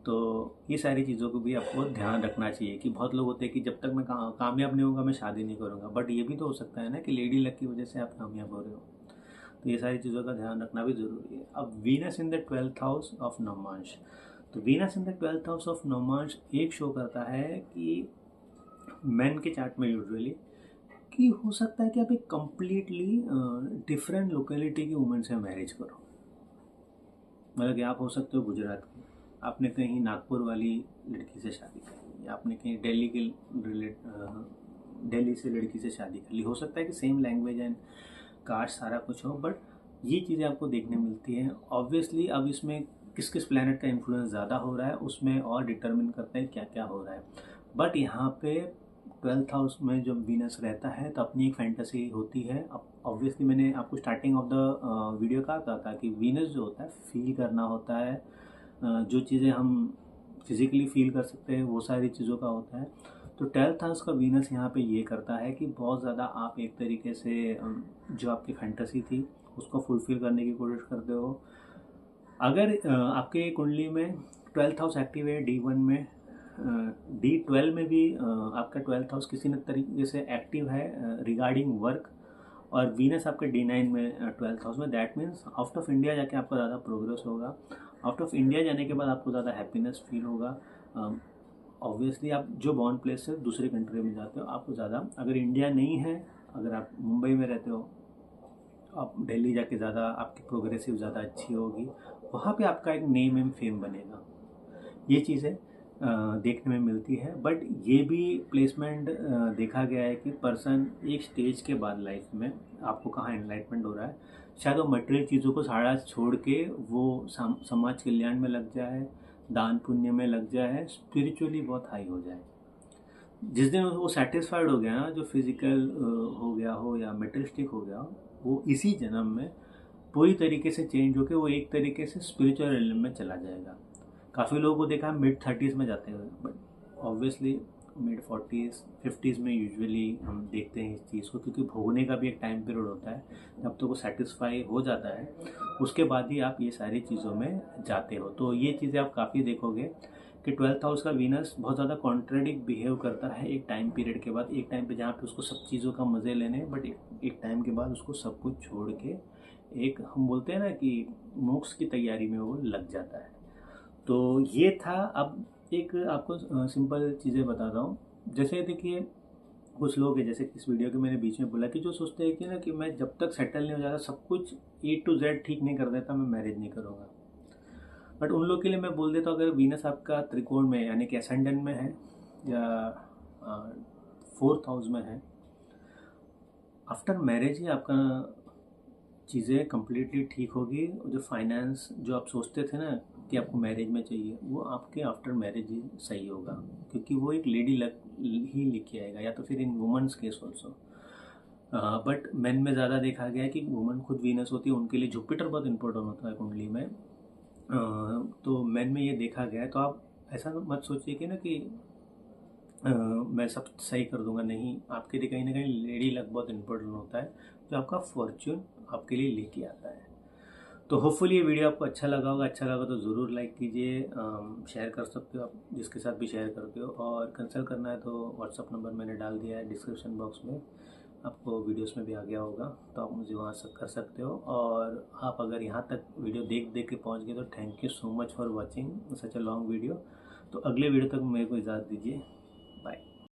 तो ये सारी चीज़ों को भी आपको ध्यान रखना चाहिए कि बहुत लोग होते हैं कि जब तक मैं कामयाब नहीं होऊंगा मैं शादी नहीं करूँगा। बट ये भी तो हो सकता है ना कि लेडी लक की वजह से आप कामयाब हो रहे हो। तो ये सारी चीज़ों का ध्यान रखना भी ज़रूरी है। अब Venus in the 12th house of नवमांश, तो Venus in the 12th house of नवमांश एक शो करता है कि मैन के चार्ट में यूजुअली कि हो सकता है कि आप एक कम्प्लीटली डिफरेंट लोकेलिटी की वुमन से मैरिज करो। मतलब कि आप हो सकते हो गुजरात के, आपने कहीं नागपुर वाली लड़की से शादी कर ली, या आपने कहीं दिल्ली से लड़की से शादी कर ली। हो सकता है कि सेम लैंग्वेज एंड कास्ट सारा कुछ हो, बट ये चीज़ें आपको देखने मिलती हैं। ऑब्वियसली अब इसमें किस किस प्लैनेट का इन्फ्लुएंस ज़्यादा हो रहा है उसमें और डिटरमिन करते हैं क्या क्या हो रहा है। बट यहाँ पे 12th हाउस में जब वीनस रहता है तो अपनी एक फैंटेसी होती है। अब ऑब्वियसली मैंने आपको स्टार्टिंग ऑफ द वीडियो कहा था कि वीनस जो होता है फील करना होता है, जो चीज़ें हम फिजिकली फील कर सकते हैं वो सारी चीज़ों का होता है। तो 12th हाउस का वीनस यहाँ पे ये करता है कि बहुत ज़्यादा आप एक तरीके से जो आपकी फैंटेसी थी उसको फुलफिल करने की कोशिश करते हो। अगर आपके कुंडली में 12th हाउस एक्टिव है D1 में, D12 में भी आपका 12th हाउस किसी न तरीके से एक्टिव है रिगार्डिंग वर्क, और वीनस आपके D9 में 12th हाउस में, that means out of India जाके आपका ज़्यादा प्रोग्रेस होगा। आउट ऑफ इंडिया जाने के बाद आपको ज़्यादा हैप्पीनेस फील होगा। ऑब्वियसली आप जो बॉर्न प्लेस से दूसरी कंट्री में जाते हो आपको ज़्यादा, अगर इंडिया नहीं है, अगर आप मुंबई में रहते हो, आप दिल्ली जाके ज़्यादा आपकी प्रोग्रेसिव ज़्यादा अच्छी होगी, वहाँ पे आपका एक नेम एंड फेम बनेगा। ये चीज़ें देखने में मिलती है। बट ये भी प्लेसमेंट देखा गया है कि पर्सन एक स्टेज के बाद लाइफ में आपको कहाँ एनलाइटमेंट हो रहा है, शायद वो मटेरियल चीज़ों को सारा छोड़ के वो समाज कल्याण में लग जाए, दान पुण्य में लग जाए, स्पिरिचुअली बहुत हाई हो जाए। जिस दिन वो सेटिस्फाइड हो गया ना, जो फिजिकल हो गया हो या मेटेरियलिस्टिक हो गया हो, वो इसी जन्म में पूरी तरीके से चेंज होकर वो एक तरीके से स्पिरिचुअल रियल्म में चला जाएगा। काफ़ी लोगों को देखा मिड-30s में जाते हैं, बट ऑब्वियसली मिड-40s 50s में यूजुअली हम देखते हैं इस चीज़ को, क्योंकि भोगने का भी एक टाइम पीरियड होता है। जब तो वो सेटिस्फाई हो जाता है उसके बाद ही आप ये सारी चीज़ों में जाते हो। तो ये चीज़ें आप काफ़ी देखोगे कि 12th हाउस का वीनस बहुत ज़्यादा कॉन्ट्रेडिक्ट बिहेव करता है एक टाइम पीरियड के बाद। एक टाइम पे जहाँ पे उसको सब चीज़ों का मज़े लेने, बट एक टाइम के बाद उसको सब कुछ छोड़ के एक हम बोलते हैं ना कि मोक्ष की तैयारी में वो लग जाता है। तो ये था। अब एक आपको सिंपल चीज़ें बताता हूँ। जैसे देखिए कुछ लोग हैं, जैसे इस वीडियो के मैंने बीच में बोला कि जो सोचते हैं कि ना कि मैं जब तक सेटल नहीं हो जाता, सब कुछ A to Z ठीक नहीं कर देता, मैं मैरिज नहीं करूँगा। बट उन लोग के लिए मैं बोल देता हूँ, अगर वीनस आपका त्रिकोण में यानी कि असेंडेंट में है या 4th हाउस में है, आफ्टर मैरिज ही आपका चीज़ें कम्प्लीटली ठीक होगी। जो फाइनेंस जो आप सोचते थे ना कि आपको मैरिज में चाहिए, वो आपके आफ्टर मैरिज ही सही होगा, क्योंकि वो एक लेडी लक ही लेके आएगा, या तो फिर इन women's case also. But main में ज़्यादा देखा गया है कि वुमन खुद वीनस होती है, उनके लिए जुपिटर बहुत इंपॉर्टेंट होता है कुंडली में। तो मेन में ये देखा गया है। तो आप ऐसा मत सोचिए कि ना कि मैं सब सही कर दूंगा, नहीं, आपके लिए कहीं ना कहीं लेडी लक बहुत इंपॉर्टेंट होता है, जो आपका फॉर्च्यून आपके लिए लेके आता है। तो होपफुली ये वीडियो आपको अच्छा लगा होगा। अच्छा लगा तो ज़रूर लाइक कीजिए, शेयर कर सकते हो आप जिसके साथ भी शेयर करते हो, और कंसल्ट करना है तो व्हाट्सअप नंबर मैंने डाल दिया है डिस्क्रिप्शन बॉक्स में, आपको वीडियोस में भी आ गया होगा, तो आप मुझे वहाँ से कर सकते हो। और आप अगर यहाँ तक वीडियो देख देख के पहुँच गए तो thank you so much for watching such a long video. तो अगले वीडियो तक मेरे को इजाज़त दीजिए।